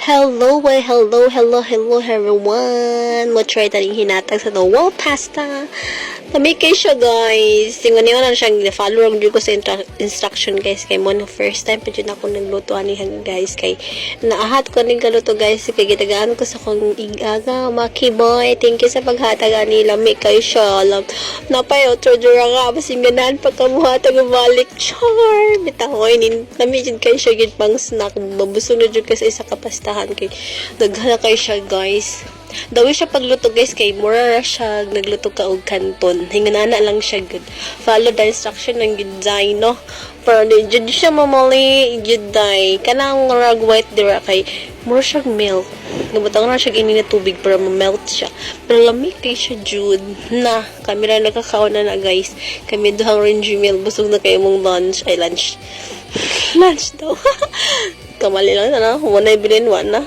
Hello everyone! Mo try taning hinatag sa wall pasta. Kami kay siya guys. Tingon niyo na siyang follow lang ko sa instruction guys. Kay mo na first time pa dyan ako nagluto anihan guys. Kay naahat ko ning kaluto guys. Kay gitagaan ko sa kong igaga. Maki boy. Thank you sa paghatag ani. Lami kay siya. Napay otro dura nga. Basing ganahan pagkamuhatag balik. Char! Bitahoy. Lami dyan kay siya gid pang snack. Babusog na dyan kasi sa kapastahan kay daghala kay siya guys. Dawi siya pagluto guys kay mura siya nagluto ka og kanton. Hinganana lang siya good. Follow the instruction ng design no. Pero di jud siya mamali jud dai. Kanang rag white dira kay mura siya milk. Nabutang na siya ini na tubig para ma-melt siya. Pero lamig kay siya jud. Na kamera nakakaon na guys. Kami duhang range meal busog na kay mong lunch lunch daw. Kamali lang na. Wala bilin na.